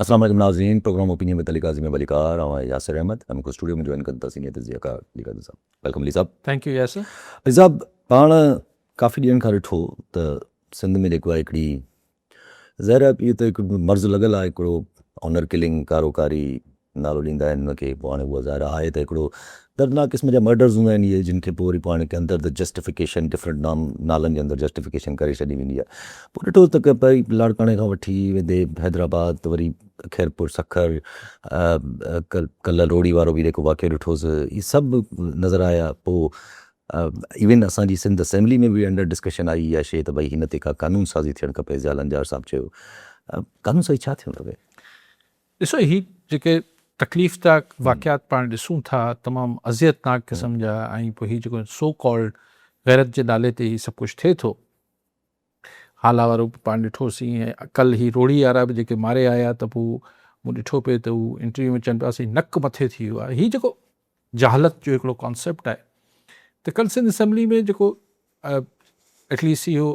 अस्सलाम वालेकुम नाज़रीन, प्रोग्राम ओपिनियन में तलीका में बलिकार और यासिर अहमद हमको स्टूडियो में जॉइन करता सीनियर तजिया का लिखा साहब। वेलकम अली साहब। Thank you Yasir. अली साहब, पाण काफ़ी ॾींहंनि खां ॾिठो त सिंध में जेको आहे हिकिड़ी ज़ाहिर आहे इहो त हिकु मर्ज़ु लॻल आहे, हिकिड़ो ऑनर किलिंग कारोकारी नालो ॾींदा आहिनि हुनखे। पोइ हाणे उहा ज़ाहिर आहे त हिकिड़ो दर्दनाक क़िस्म जा मर्डर्स हूंदा आहिनि इहे, जिन खे पोइ वरी पाण के अंदरि द जस्टिफिकेशन डिफरेंट नालनि जे अंदरि जस्टिफिकेशन करे छॾी वेंदी आहे। पोइ ॾिठो त भई लाड़काणे खां वठी वेंदे हैदराबाद त वरी खैरपुर सखर, कल्ह रोड़ी वारो बि जेको वाक़ियो ॾिठोसीं, इहे सभु नज़र आया। पोइ इवन असांजी सिंध असेंबली में बि अंडर डिस्कशन आई इहा शइ त भई हिन ते का कानून साज़ी थियणु खपे। ज़िया लंजार साहिबु चयो कानून साज़ी छा थियणु खपे? ॾिसो, ही जेके तकलीफ़दाक वाक़ियात पाण ॾिसूं था, तमामु अज़ियतनाक क़िस्म जा, ऐं पोइ हीउ जेको सो कॉल्ड गैरत जे नाले ते हीउ सभु कुझु थिए थो। हाला वारो पाण ॾिठोसीं, ऐं कल्ह ही रोड़ी वारा बि जेके मारे आया त पोइ मूं ॾिठो पिए त हू इंटरव्यू में चवनि पिया असीं नक मथे थी वियो आहे। हीउ जेको जहालत जो हिकिड़ो कॉन्सेप्ट आहे, त कल्ह सिंध असेंबली में जेको एटलीस्ट इहो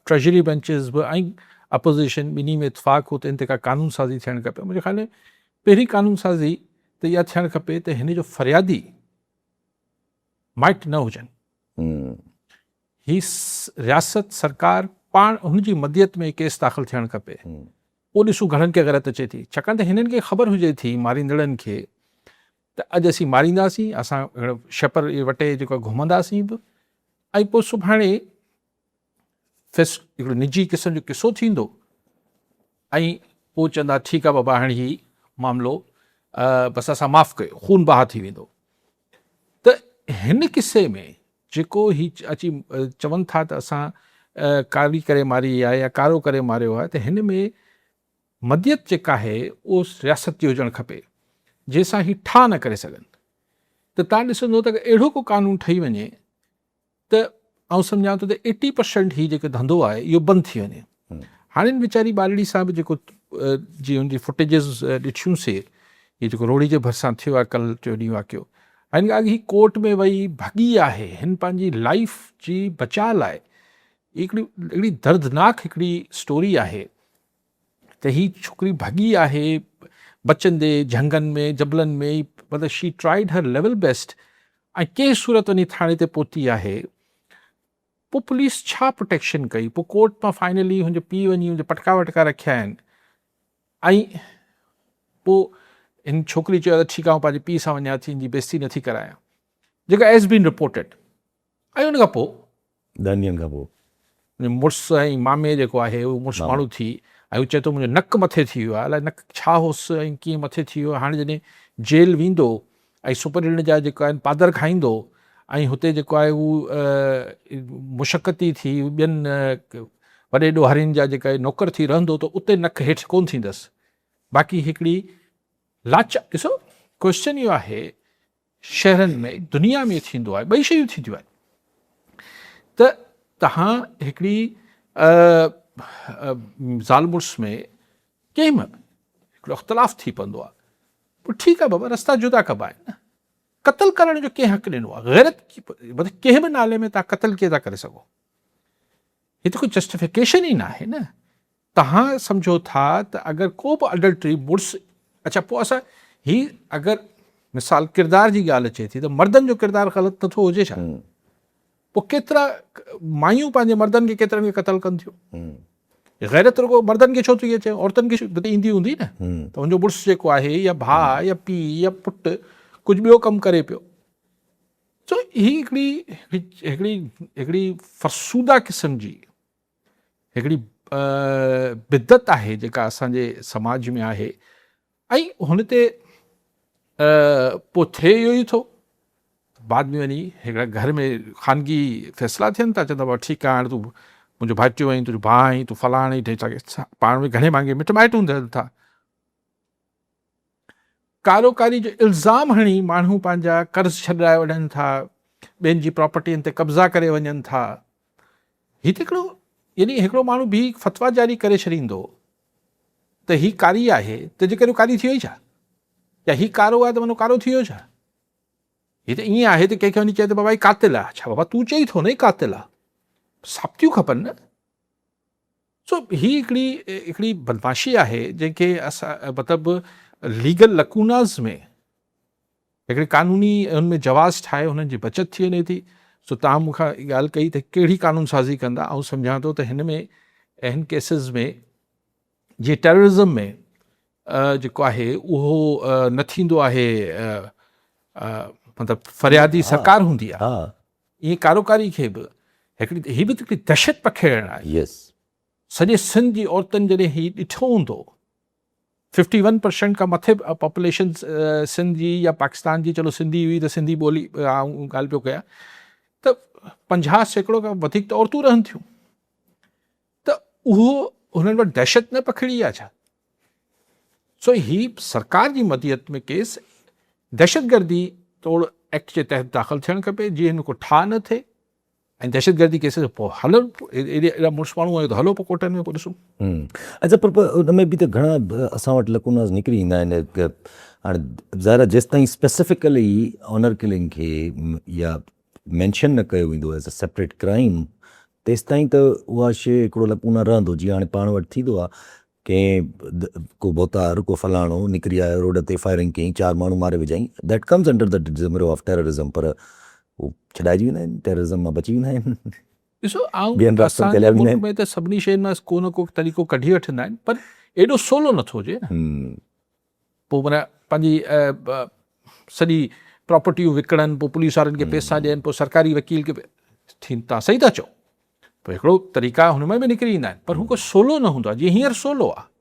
ट्रेजरी बेंचिस बि ऐं अपोज़िशन ॿिन्ही में इतफ़ाक़ हो त इन ते का कानून साज़ी थियणु खपे। मुंहिंजे ख़्याल में पहिरीं कानून साज़ी त इहा थियणु खपे त हिन जो फ़रियादी माइट न हुजनि। ही रियासत सरकार पाण हुनजी मदियत में केस दाख़िल थियणु खपे। पोइ ॾिसूं घणनि खे गलत अचे थी, छाकाणि त हिननि खे ख़बर हुजे थी मारींदड़नि खे त अॼु असीं मारींदासीं, असां छपर वटे जेको घुमंदासीं बि, ऐं पोइ सुभाणे हिकिड़ो निजी क़िस्म जो किसो थींदो, ऐं पोइ चवंदा ठीकु आहे बाबा हाणे ही मामिलो बसि असां माफ़ु कयो, खून बहा थी वेंदो। त हिन किसे में जेको ही अची चवनि था त असां कारी करे मारी आहे या कारो करे मारियो आहे, त हिन में मदियत जेका आहे उहो रियासत जी हुजणु खपे जंहिंसां ही ठा न करे सघनि। त तव्हां ॾिसंदो त अहिड़ो को कानून ठही वञे त आउं सम्झां थो त 80% ही जेको धंधो आहे इहो बंदि थी वञे। हाणे वीचारी ॿारड़ी साहिब जेको जीअं हुनजी फुटेजिस ॾिठियूंसीं, इहो जेको रोड़ी जे भरिसां थियो आहे कल्ह जो ॾींहुं वाक़ियो, हिन खां अॻु ही कोर्ट में वई भॻी आहे, हिन पंहिंजी लाइफ जी बचा लाइ हिकिड़ी दर्दनाक हिकिड़ी स्टोरी आहे त ही छोकिरी भॻी आहे बचंदे झंगनि में जबलनि में, मतिलबु शी ट्राइड हर लेवल बेस्ट, ऐं कंहिं सूरत वञी थाणे ते पहुती आहे। पोइ पुलिस छा प्रोटेक्शन कई, पोइ कोर्ट मां फाइनली हुनजो पीउ वञी हुनजा पटका वटका रखिया आहिनि, ऐं पोइ हिन छोकिरी चयो त ठीकु आहे पंहिंजे पीउ सां वञा थी, हिनजी बेइज़ती नथी करायां, जेका एज़ बीन रिपोर्टेड। ऐं हुन खां पोइ 10 ॾींहंनि खां पोइ मुड़ुसु ऐं मामे जेको आहे उहो मुड़ुसु माण्हू थी, ऐं हू चए थो मुंहिंजो नक मथे थी वियो आहे, अलाए नक छा होसि ऐं कीअं मथे थी वियो। हाणे जॾहिं जेल वेंदो ऐं सुपरडेंट जा जेको आहिनि पादर खाईंदो, ऐं हुते जेको आहे उहो मुशक़ती थी ॿियनि वॾे ॾोहारियुनि जा जेका नौकर थी रहंदो, त उते नक हेठि कोन थींदसि। बाक़ी हिकिड़ी लाच, ॾिसो क्वेश्चन इहो आहे, शहरनि में दुनिया में थींदो आहे, ॿई शयूं थींदियूं आहिनि, त तव्हां हिकिड़ी ज़ाल मुड़ुस में कंहिं महिल हिकिड़ो इख़्तिलाफ़ थी पवंदो आहे, पोइ ठीकु आहे बाबा रस्ता जुदा कबा आहिनि न। क़तल करण जो कंहिं हक़ ॾिनो आहे? गैरत मतिलबु कंहिं बि नाले में तव्हां क़तल कीअं था करे सघो? हीअ त कोई जस्टिफिकेशन ई न आहे न। तव्हां सम्झो था त अगरि को बि अडल्ट्री मुड़ुसु, अच्छा पोइ असां ही अगरि मिसाल किरदार जी ॻाल्हि अचे थी त मर्दनि जो किरदारु ग़लति नथो हुजे छा? पोइ केतिरा मायूं पंहिंजे मर्दनि खे केतिरनि खे क़तल कनि थियूं? गैरत रुगो मर्दनि खे छो थी अचे, औरतुनि खे ईंदी हूंदी न। त हुनजो मुड़ुसु जेको आहे या भाउ या पीउ या पुटु कुझु ॿियो कमु करे पियो, सो ही हिकिड़ी फरसूदा क़िस्म जी हिकिड़ी बिदत आहे जेका असांजे समाज में आहे, ऐं हुन ते पोइ थिए इहो ई थो। बाद में वञी हिकिड़ा घर में ख़ानगी फ़ैसिला थियनि था, चवंदा बाबा ठीकु आहे हाणे तूं मुंहिंजो भाइटियो आहीं, तुंहिंजो भाउ आहीं, तूं फलाणे आहीं, पाण में घणे भाङे मिट माइट हूंदा था। कारोकारी जो इल्ज़ाम हणी माण्हू पंहिंजा कर्ज़ छॾाए वञनि था, ॿियनि जी प्रॉपर्टियुनि ते कब्ज़ा करे वञनि था। हीअ त हिकिड़ो यानी हिकिड़ो माण्हू बि फ़तवा जारी करे छॾींदो त ही कारी आहे, त जेकर कारी थी वई छा? या ही कारो आहे त मानो कारो थी वियो छा? हीअ त ईअं आहे त कंहिंखे वञी चए त बाबा ही कातिल आहे। छा बाबा तूं चई थो न ही कातिल आहे? साबितियूं खपनि न। सो ही हिकिड़ी बदमाशी आहे जंहिंखे असां मतिलबु लीगल लकूनास में हिकिड़े कानूनी हुनमें जवाज़ ठाहे हुननि जी बचत थी वञे थी। सो तव्हां मूंखां ॻाल्हि कई त कहिड़ी कानून साज़ी कंदा, ऐं सम्झां थो त हिन में हिन केसिस में जीअं टेररिज़म में जेको आहे उहो न थींदो आहे, मतिलबु फरियादी सरकार हूंदी आहे, हा ईअं कारोकारी खे बि हिकिड़ी ही बि हिकिड़ी दहशत पखेड़ण आहे। यस सॼे सिंध जी औरतुनि जॾहिं ही ॾिठो हूंदो 51% खां मथे पॉपुलेशन सिंध जी या पाकिस्तान जी, चलो सिंधी हुई त सिंधी ॿोली ॻाल्हि पियो कयां, त 50% खां वधीक त औरतूं रहनि थियूं, त उहो हुननि वटि दहशत न पखिड़ी आहे छा? सो ही सरकार जी मदियत में केस दहशतगर्दी तोड़ एक्ट जे तहत दाख़िल थियणु खपे, जीअं हिन को ठा न थिए ऐं दहशतगर्दी केस पोइ हलो एॾा मुड़ुस माण्हू आहियूं त हलो पोइ कोर्टनि में पोइ ॾिसूं। अच्छा, पर उन में बि त घणा असां वटि लकूनास निकिरी ईंदा आहिनि। हाणे ज़ाहिर आहे जेसिताईं स्पेसिफिकली ऑनर किलिंग खे या मैंशन न कयो वेंदो एज़ अ सेपरेट क्राइम, तेसिताईं त उहा शइ हिकिड़ो लकूना रहंदो। जीअं हाणे पाण वटि थींदो आहे कंहिं को बोतार को फलाणो निकिरी आयो रोड ते फायरिंग कयईं, 4 माण्हू मारे विझाईं, दैट कम्स अंडर द ज़िमरो ऑफ टेररिज़म, पर उहो छॾाइजी वेंदा आहिनि, टेररिज़म मां बची वेंदा आहिनि। ॾिसो ॿियनि रास्तनि ते असांजे हलिया वेंदा मुल्क में त सभिनी शयुनि मां को न को तरीक़ो कढी वठंदा आहिनि, पर एॾो सोलो नथो हुजे न। आहिनि। पोइ माना पंहिंजी सॼी प्रॉपर्टियूं विकिणनि, पोइ पुलिस वारनि खे पैसा ॾियनि, पोइ सरकारी वकील खे थींदा, तव्हां सही था चओ, पोइ हिकिड़ो तरीक़ा हुन में बि निकिरी ईंदा आहिनि, पर हू को सोलो न हूंदो आहे जीअं हींअर सोलो आहे।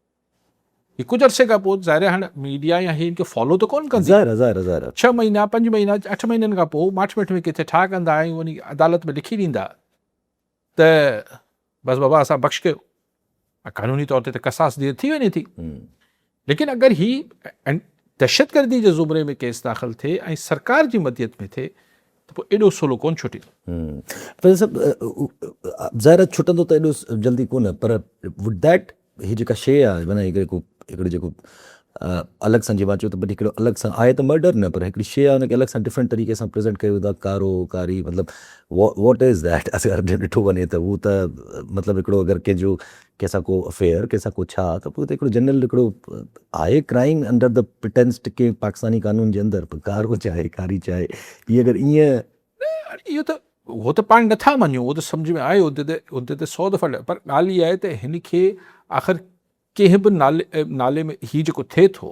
ही कुझु अरसे खां पोइ ज़ाहिर आहे हाणे मीडिया या हिन खे फॉलो त कोन कंदी, ज़ाहिर 6 महीना 5 महीना 8 महीननि खां पोइ माठ मिठ में किथे ठा कंदा आहियूं, वञी अदालत में लिखी ॾींदा त बसि बाबा असां बख़्श कयो, कानूनी तौर ते त कसास देर थी वञे थी। लेकिन अगरि ही दहशतगर्दी जे ज़ुमरे में केस दाख़िल थिए ऐं सरकार जी मदियत में थिए त पोइ एॾो सोलो कोन छुटींदो। पर सभु ज़ाहिर छुटंदो त एॾो जल्दी कोन, पर वुड दैट हीअ जेका शइ आहे माना हिकिड़ो जेको अलॻि सां जीअं मां चयो त भई हिकिड़ो अलॻि सां आहे त मर्डर न, पर हिकिड़ी शइ आहे हुनखे अलॻि सां डिफरेंट तरीक़े सां प्रेज़ेंट कयो था, कारी मतिलबु वॉट इज़ दैट? अगरि ॾिठो वञे त उहो त मतिलबु हिकिड़ो अगरि कंहिंजो कंहिंसां को अफेयर कंहिंसां को छा, त पोइ त हिकिड़ो जनरल हिकिड़ो आहे क्राइम अंडर द प्रिटेंस के पाकिस्तानी कानून जे अंदरि, पर कारो चाहे कारी चाहे, हीअ अगरि ईअं इहो त उहो त पाण नथा मञूं, उहो त सम्झ में आहे, उते त 100 दफ़ा, पर ॻाल्हि इहा आहे त हिन खे आख़िर कंहिं बि नाले में हीउ जेको थिए थो,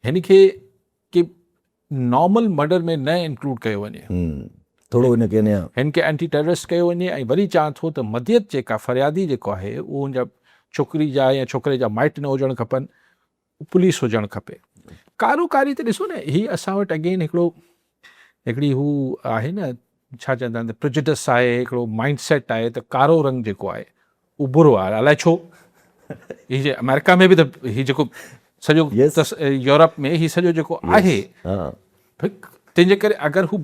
हिन खे के नॉर्मल मर्डर में न इंक्लूड कयो वञे, थोरो हिनखे हिन खे एंटी टेररिस्ट कयो वञे। ऐं वरी चवां थो त मदियत जेका फरियादी जेको आहे उहो हुनजा छोकिरी जा या छोकिरे जा माइट न हुजणु खपनि, पुलिस हुजणु खपे। कारोकारी त ॾिसो न, हीअ असां वटि अगेन हिकिड़ी हू आहे न, छा चवंदा आहिनि, प्रिजुडिस आहे, हिकिड़ो माइंड सेट आहे त कारो रंग जेको आहे उहो बुरो आहे। अलाए छो हीअ जे अमेरिका में बि त हीअ जेको सॼो यूरोप में हीअ सॼो जेको आहे, तंहिंजे करे अगरि हू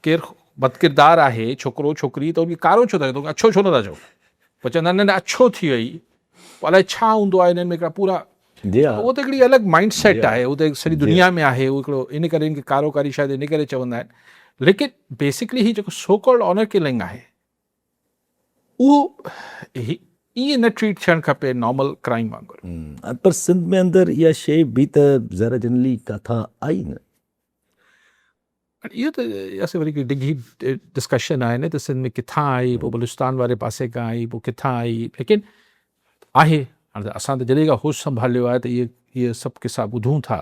केरु बदकिरदार आहे, छोकिरो छोकिरी, त उनखे कारो छो था चओ, अछो छो नथा चओ? पोइ चवंदा आहिनि न अछो थी वई, पोइ अलाए छा हूंदो आहे हिननि में हिकिड़ा पूरा, उहो त हिकिड़ी अलॻि माइंड सेट आहे, उहो त सॼी दुनिया में आहे, उहो हिकिड़ो इन करे हिनखे कारोकारी शायदि इन करे चवंदा आहिनि। लेकिन बेसिकली हीअ जेको सो कॉल्ड ऑनर किलिंग आहे, उहो ईअं न ट्रीट थियणु खपे नॉर्मल क्राइम वांगुरु। पर सिंध में अंदरि इहा शइ बि त ज़रा जनरली किथां आई न, इहो त असां वरी डिघी डिस्कशन आहे न त सिंध में किथां आई, पोइ बलूचिस्तान वारे पासे खां आई, पोइ किथां आई, लेकिन आहे। हाणे असां त जॾहिं खां होश संभालियो आहे त इहे सभु किसा ॿुधूं था,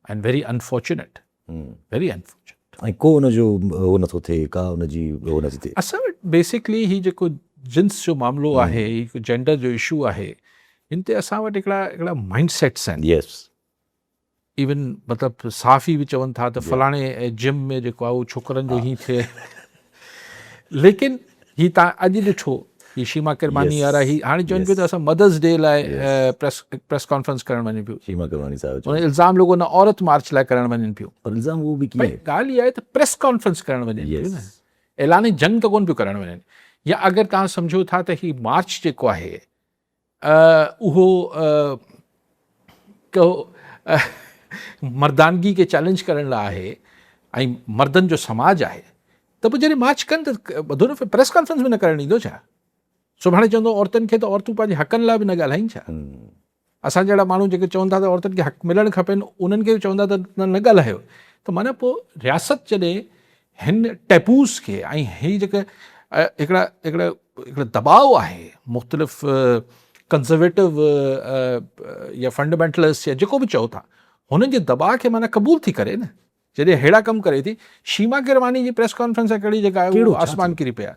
and very unfortunate, very unfortunate. ऐं को हुनजो उहो नथो थिए, का हुनजी उहो नथी थिए। असां वटि बेसिकली हीउ जेको जिन्स जो मामिलो आहे, जेंडर जो इशू आहे, हिन ते असां वटि हिकिड़ा माइंड सेट्स आहिनि। इवन मतिलबु साफ़ी बि चवनि था त फलाणे जिम में जेको आहे उहो छोकिरनि जो ई थिए, लेकिन हीअ तव्हां अॼु ॾिठो, हीअ शीमा किरमानी वारा ही हाणे चवनि पियो त असां मदर्स डे लाइ प्रेस कॉन्फ्रेंस करणु वञनि पियूं, शीमा किरमानी साहिब उन इल्ज़ाम लोगो न औरत मार्च लाइ करणु वञनि पियूं, पर इल्ज़ाम उहो बि कीअं, ॻाल्हि इहा आहे त प्रेस कॉन्फ्रेंस करणु वञनि पियूं न, ऐलान जंग त कोन पियूं करणु वञनि। या अगरि तव्हां सम्झो था त हीउ मार्च जेको आहे उहो को मर्दानगी खे चैलेंज करण लाइ आहे ऐं मर्दनि जो समाज आहे, त पोइ जॾहिं मार्च कनि त ॿुधो न, प्रेस कॉन्फ्रेंस में न करणु ईंदो छा? सुभाणे चवंदो औरतुनि खे त औरतूं पंहिंजे हक़नि लाइ बि न ॻाल्हाइनि छा? असां जहिड़ा माण्हू जेके चवंदा त औरतुनि खे हक़ मिलणु खपेनि उन्हनि खे बि चवंदा त न ॻाल्हायो। त माना पोइ रियासत जॾहिं हिन टैबूस खे ऐं हीअ जेके हिकिड़ा दबाव आहे मुख़्तलिफ़ कंज़र्वेटिव या फंडामेंटलिस्ट या जेको बि चओ था हुननि जे दबाव खे माना क़बूल थी करे न। जॾहिं अहिड़ा कमु करे थी, शीमा किरवानी जी प्रेस कॉन्फ्रेंस कहिड़ी जेका आहे उहो आसमान किरी पिया।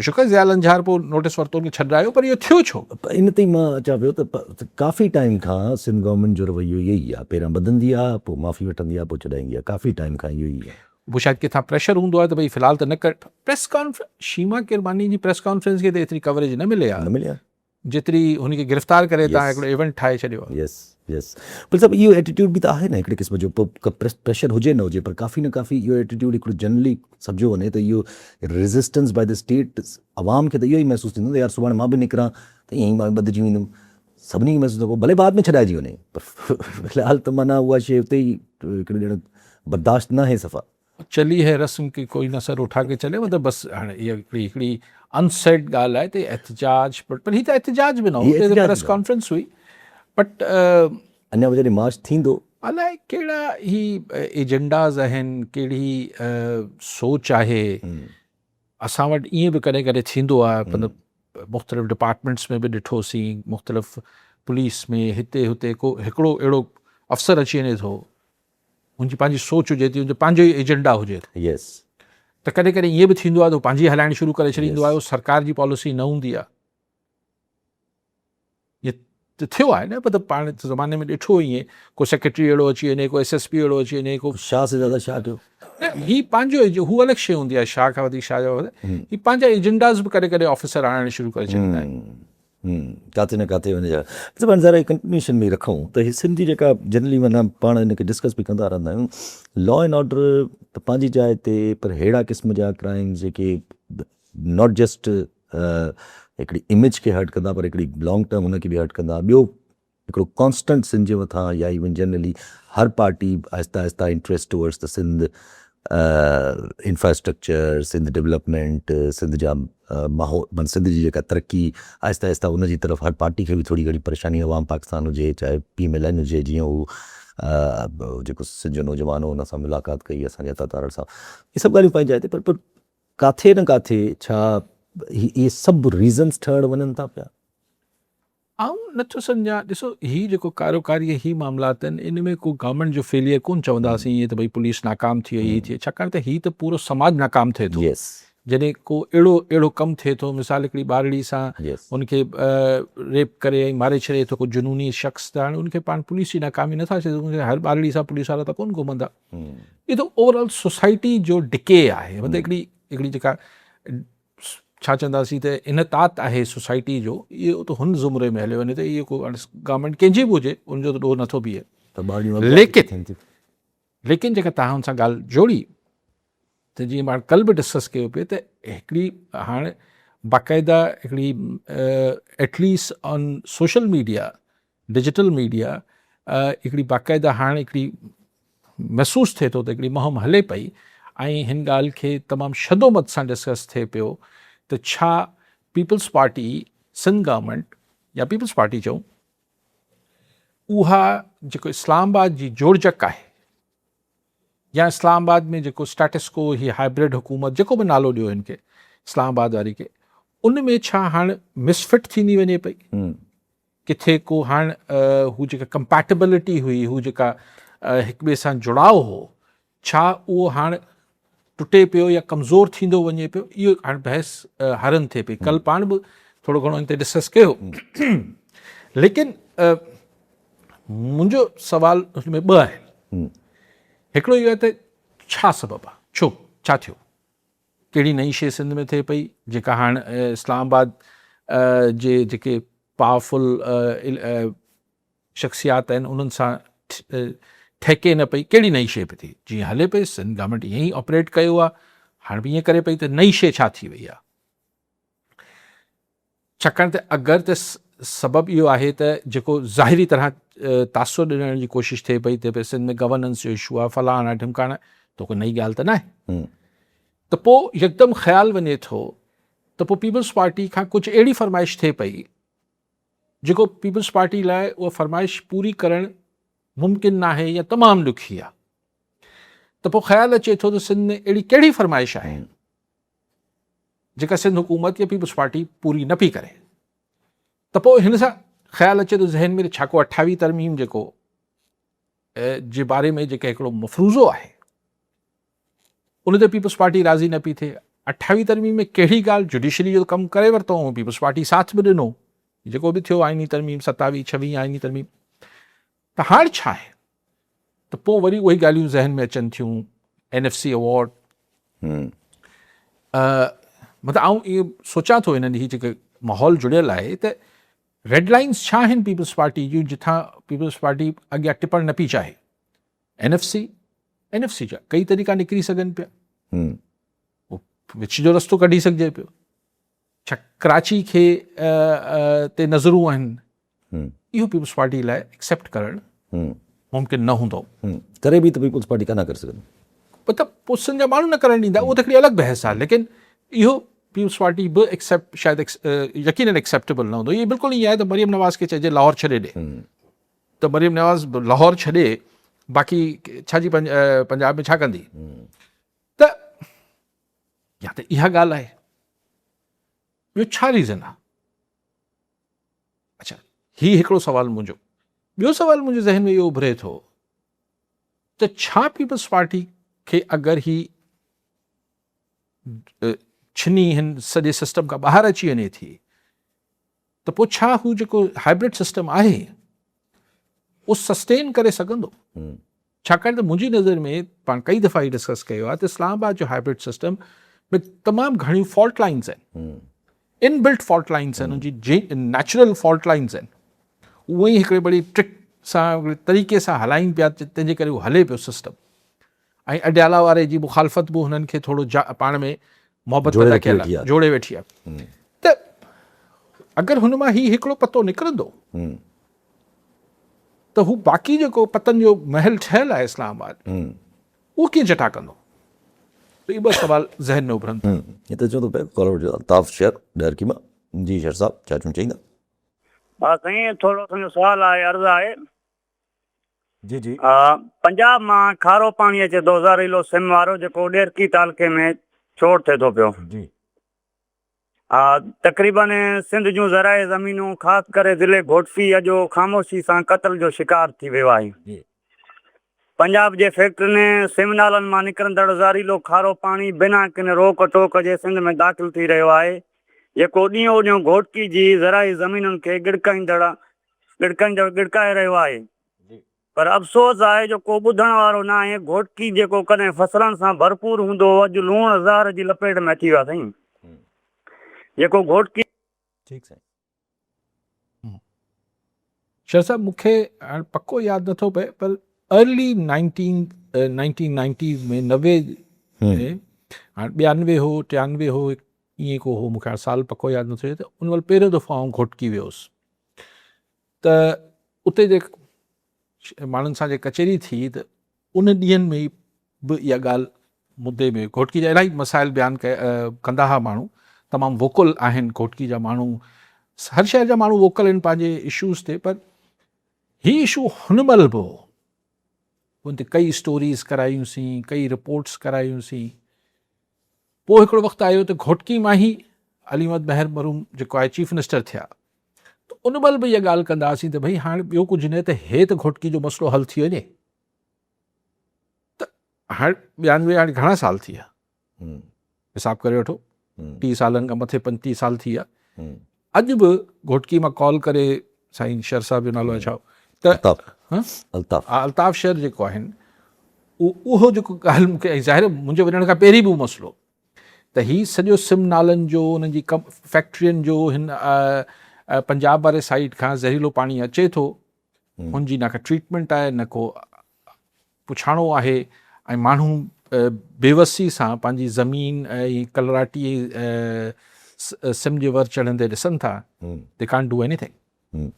शुक्र ज़िया लंझार पोइ नोटिस वरितो उनखे छॾायो, पर इहो थियो छो? इन ते मां अचां पियो त काफ़ी टाइम खां सिंध गवर्नमेंट जो रवैयो इहो ई आहे, पहिरियां बधंदी आहे पोइ माफ़ी वठंदी आहे पोइ छॾाईंदी आहे, काफ़ी टाइम खां इहो ई आहे। वो शायदि किथां प्रेशर हूंदो आहे त भई फ़िलहाल त न कर। प्रेस कॉन्फ्रेंस शीमा किरवानी जी प्रेस कॉन्फ्रेंस खे त एतिरी कवरेज न मिले आहे जेतिरी हुनखे गिरफ़्तार करे तव्हां हिकिड़ो इवेंट ठाहे छॾियो आहे। यस यस, पर सभु इहो एटीट्यूड बि त आहे न हिकिड़े क़िस्म जो, प्रेशर हुजे न हुजे, पर काफ़ी न काफ़ी इहो एटीट्यूड हिकिड़ो जनरली सम्झो वञे त इहो रेज़िस्टेंस बाय द स्टेट अवाम खे त इहो ई महसूसु थींदो त यार सुभाणे मां बि निकिरां त ईअं ई मां ॿधिजी वेंदुमि, सभिनी खे महसूसु थो, भले बाद में छॾाइजी वञे, पर फ़िलहाल त माना उहा शइ उते ई हिकिड़े ॼण बर्दाश्त न आहे सफ़ा। चली है रस्म की कोई न सर उठा के चले, मतलब बस हाणे इहा हिकिड़ी अनसेड ॻाल्हि आहे त एहतजाज, पर हीअ त एहतजाज बि न हो, प्रेस कॉन्फ्रेंस हुई। बट अञा जॾहिं मार्च थींदो अलाए कहिड़ा ही एजेंडाज़ आहिनि, कहिड़ी सोच आहे। असां वटि ईअं बि कॾहिं कॾहिं थींदो आहे, मतिलबु मुख़्तलिफ़ डिपार्टमेंट्स में बि ॾिठोसीं, मुख़्तलिफ़ पुलिस में हिते हुते को हिकिड़ो अहिड़ो अफ़सर अची वञे थो, हुनजी पंहिंजी सोच हुजे थी, हुनजो पंहिंजो ई एजेंडा हुजे थो। यस, त कॾहिं कॾहिं ईअं बि थींदो आहे त पंहिंजी हलाइण शुरू करे छॾींदो आहे, सरकार जी पॉलिसी न हूंदी आहे। इहे त थियो आहे न, मतिलबु पाण ज़माने में ॾिठो ईअं, को सेक्रेटरी अहिड़ो अची वञे, को SSP अहिड़ो अची वञे, को शाह से ज़्यादा शाह कयो। हीअ पंहिंजो हू अलॻि शइ हूंदी आहे, शाह खां वधीक शाह जो हीअ पंहिंजा एजेंडाज़ बि कॾहिं कॾहिं ऑफिसर आणणु शुरू करे छॾींदा आहिनि। किथे न किथे वञे जा पाण ज़रा कंटिन्यूशन में रखूं त हीअ सिंधी जेका जनरली माना पाण हिनखे डिस्कस बि कंदा रहंदा आहियूं, लॉ एंड ऑर्डर त पंहिंजी जाइ ते, पर अहिड़ा क़िस्म जा क्राइम्स जेके नॉट जस्ट हिकिड़ी इमेज खे हर्ट कंदा, पर हिकिड़ी लॉन्ग टर्म हुनखे बि हर्ट कंदा। ॿियो हिकिड़ो कॉन्स्टेंट सिंध जे मथां, या इवन जनरली हर पार्टी आहिस्ता आहिस्ता interest towards the Sindh infrastructure, Sindh development, Sindh जा माहौल, मन सिंध जी जेका तरक़ी आहिस्ता आहिस्ता उन जी तरफ़ हर पार्टी खे बि थोरी घणी परेशानी, अवाम पाकिस्तान हुजे चाहे PMLN हुजे, जीअं हू जेको सिंध जो नौजवान हो हुन सां मुलाक़ात कई असांजे अता तारड़ सां, इहे सभु ॻाल्हियूं पंहिंजी जाइ ते, पर काथे न काथे छा इहे सभु रीज़न्स ठहणु वञनि था पिया? आऊं नथो सम्झां। ॾिसो, हीअ जेको कारोकारी ही मामलात आहिनि, इन में को गवर्नमेंट जो फेलियर कोन चवंदासीं ईअं त भई पुलिस नाकाम थी वई, थिए, छाकाणि त हीअ त पूरो समाज नाकाम थिए थो। जॾहिं को अहिड़ो कमु थिए थो, मिसाल हिकिड़ी ॿारड़ी सां उनखे रेप करे ऐं मारे छॾे थो को जुनूनी शख़्स, त हाणे उनखे पाण पुलिस जी नाकामी नथा चए, हर ॿारड़ी सां पुलिस वारा त कोन घुमंदा। इहो त ओवरऑल सोसाइटी जो डिके आहे, मतिलबु हिकिड़ी जेका छा चवंदासीं त इनतात आहे सोसाइटी जो, इहो त हुन ज़ुमरे में हलियो वञे त इहो को गवर्नमेंट कंहिंजी बि हुजे उनजो त ॾोह नथो बीहे। लेकिन जेका तव्हां हुन सां ॻाल्हि जोड़ी, त जीअं पाण कल्ह बि डिस्कस कयो पिए, त हिकिड़ी हाणे बाक़ाइदा हिकिड़ी at least on social media, digital media, हिकिड़ी बाक़ाइदा हाणे हिकिड़ी महसूसु थिए थो त हिकिड़ी मुहिम हले पई, ऐं हिन ॻाल्हि खे तमामु शदोमत सां डिस्कस थिए पियो त छा पीपल्स पार्टी, सिंध गवर्नमेंट या पीपल्स पार्टी चऊं, उहा जेको इस्लामाबाद जी जोड़जक आहे, या इस्लामाबाद में जेको स्टेटस को, ही हाइब्रिड हुकूमत, जेको बि नालो ॾियो हिनखे इस्लामाबाद वारी खे, उन में छा हाणे मिसफिट थींदी वञे पई? किथे को हाणे हू जेका कंपैटिबिलिटी हुई, हू जेका हिक ॿिए सां जुड़ाव हो, छा उहो हाणे टुटे पियो या कमज़ोर थींदो वञे पियो? इहो हाणे बहस हरनि थिए पई। कल्ह पाण बि थोरो घणो इन ते डिस्कस कयो। लेकिन मुंहिंजो सुवाल हुन में ॿ आहिनि। हिकिड़ो इहो आहे त छा सबबु आहे, छा थियो, कहिड़ी नई शइ सिंध में थिए पई जेका हाणे इस्लामाबाद जे जेके पावरफुल शख़्सियात आहिनि उन्हनि सां ठेके न पई, कहिड़ी नई शइ पई थिए? जीअं हले पई, सिंध गवर्नमेंट ईअं ई ऑपरेट कयो आहे, हाणे बि ईअं करे पई, त नई शइ छा थी वई आहे? छाकाणि त अगरि त सबबु इहो आहे त जेको ज़ाहिरी तरह तासुर ॾियण जी कोशिशि थिए पई त सिंध में गवर्नेंस जो इशू आहे, फलाणा ढिमकाणा, त कोई नई ॻाल्हि त न आहे। त पोइ यकदमि ख़्यालु वञे थो त पोइ पीपल्स पार्टी खां कुझु अहिड़ी फरमाइश थिए पई जेको पीपल्स पार्टी लाइ उहा फरमाइश पूरी करणु मुमकिन न आहे या तमामु ॾुखी आहे। त पोइ ख़्यालु अचे थो त सिंध में अहिड़ी कहिड़ी फरमाइश आहे जेका सिंध हुकूमत या पीपल्स पार्टी पूरी न पई करे। त पोइ हिन सां ख़्यालु अचे थो ज़हन में छा को 28 तरमीम जेको जे बारे में जेके हिकिड़ो मफ़रूज़ो आहे उन ते पीपल्स पार्टी राज़ी न पई थिए। 28 तरमीम में कहिड़ी ॻाल्हि जुडिशरी जो कमु करे वरितो ऐं पीपल्स पार्टी साथ बि ॾिनो, जेको बि थियो आइनी तरमीम 27 26 आइनी तरमीम। त हाणे छा आहे त पोइ वरी उहे ॻाल्हियूं ज़हन में अचनि थियूं NFC अवॉर्ड। मतिलबु आउं इहो सोचां थो हिननि ही जेके माहौल जुड़ियल आहे त रेड लाइन्स छा आहिनि पीपल्स पार्टी जूं जिथां पीपल्स पार्टी अॻियां टिपणु न पई चाहे। NFC जा कई तरीक़ा निकिरी सघनि पिया, विच जो रस्तो कढी सघिजे पियो। छा कराची खे ते नज़रूं आहिनि, इहो पीपल्स पार्टी लाइ एक्सेप्ट करणु मुमकिन न हूंदो। करे बि त पीपल्स पार्टी कान करे सघंदी, मतिलबु पोइ सिंध जा माण्हू न करणु ॾींदा, उहो त हिकिड़ी अलॻि बहस आहे। लेकिन इहो पीपल्स पार्टी बि एक्सेप्ट शायदि यकीनन एक्सेप्टेबल न हूंदो। इहो बिल्कुलु ईअं आहे त मरियम नवाज़ खे चइजे लाहौर छॾे ॾे, त मरियम नवाज़ लाहौर छॾे बाक़ी छाजी पंजाब में छा कंदी। त या त इहा ॻाल्हि आहे, ॿियो छा रीज़न आहे। अच्छा, हीउ हिकिड़ो सुवालु मुंहिंजो। ॿियो सुवालु मुंहिंजे ज़हन में इहो उभरे थो त छा पीपल्स पार्टी खे अगरि ही छिनी हिन सॼे सिस्टम खां ॿाहिरि अची वञे थी त पोइ छा हू जेको हाइब्रिड सिस्टम आहे उहो सस्टेन करे सघंदो। छाकाणि त मुंहिंजी नज़र में पाण कई दफ़ा ई डिस्कस कयो आहे त इस्लामाबाद जो हाइब्रिड सिस्टम में तमामु घणियूं फॉल्ट लाइन्स आहिनि, इनबिल्ट फॉल्ट लाइन्स आहिनि, उनजी नेचुरल फॉल्ट लाइन्स आहिनि। उहे ई हिकिड़े बड़ी ट्रिक सां हिकिड़े तरीक़े सां हलाइनि पिया, तंहिंजे करे उहो हले पियो सिस्टम। ऐं अडियाला वारे जी मुखालफ़त बि हुननि खे थोरो पाण में मोहबत पैदा कयल आहे, जोड़े वेठी आहे। त अगरि हुन मां ही हिकिड़ो पतो निकिरंदो त हू बाक़ी जेको पतन जो महल ठहियलु आहे इस्लामाबाद, उहो कीअं जटा कंदो। त इहे ॿ सवाल ज़हन में उभरनि था। ये तो चो तो कॉलर जो अल्ताफ शेर डरकी में जी शेर साहब छा चवणु चाहींदा। हा साईं, थोरो सो सुवाल आहे, अर्ज़ु आहे। जी जी। पंजाब मां खारो पाणी अचे थो ज़हरीलो सिम वारो, जेको ॾेरकी तालुके में शोर थिए थो पियो। जी। तक़रीबन सिंध जूं ज़राए ज़मीनूं ख़ासि करे ज़िले घोटफी अॼो ख़ामोशी सां क़त्ल जो शिकार थी वियो आहे। पंजाब जे फैक्ट्रियुनि सिम नालनि मां निकिरंदड़ ज़हरीलो खारो पाणी बिना किन रोक टोक जे सिंध में दाख़िल थी रहियो आहे, जेको ॾींहों ॾींहुं घोटकी जी ज़राई ज़मीनुनि खे गिड़काए रहियो आहे। पर अफ़सोस आहे जो को ॿुधण वारो न आहे। घोटकी जेको कॾहिं फसलनि सां भरपूर हूंदो हो, अॼु लूण ज़हर जी लपेट में अची वियो आहे साईं। जेको घोटकी ठीक साईं। शेर साहब, मूंखे हाणे पको यादि नथो पए, पर अर्ली 1990 में 90 में हाणे 92 हो 93 हो, ईअं को हो, मूंखे साल पको यादि नथो अचे। त उन महिल पहिरियों दफ़ो आउं घोटकी वियोसि, त उते जे माण्हुनि सां जे कचेरी थी, त उन ॾींहंनि में बि इहा ॻाल्हि मुद्दे में घोटकी जा इलाही मसाइल बयानु कंदा हुआ माण्हू। तमामु वोकल आहिनि घोटकी जा माण्हू, हर शहर जा माण्हू वोकल आहिनि पंहिंजे इशूज़ ते। पर हीउ इशू हुन महिल बि हो, हुन ते कई स्टोरीज़ करायूंसीं, कई रिपोर्ट्स करायूंसीं। पोइ हिकिड़ो वक़्तु आयो त घोटकी मां ई अली अहमद महर मरूम जेको आहे चीफ मिनिस्टर थिया, त उन महिल बि इहा ॻाल्हि कंदा हुआसीं त भई हाणे ॿियो कुझु न, त हे त घोटकी जो मसइलो हल थी वञे। त हाणे 92 हाणे घणा साल थी विया, हिसाबु करे वठो, 30 सालनि खां मथे 35 साल थी विया। अॼु बि घोटकी मां कॉल करे, साईं शेर साहब जो नालो आहे छा, त अल्ताफ शेर जेको आहिनि, उहो जेको ॻाल्हि मूंखे ज़ाहिर मुंहिंजे वञण खां पहिरीं बि उहो मसइलो त हीउ सॼो सिम नालनि जो, उन्हनि जी फैक्ट्रियुनि जो, हिन पंजाब वारे साइड खां ज़हरीलो पाणी अचे थो, हुनजी न का ट्रीटमेंट आहे, न को पुछाणो आहे, ऐं माण्हू बेवसी सां पंहिंजी ज़मीन ऐं कलराटी सिम जे वर चढ़ंदे ॾिसनि था। They can't do anything.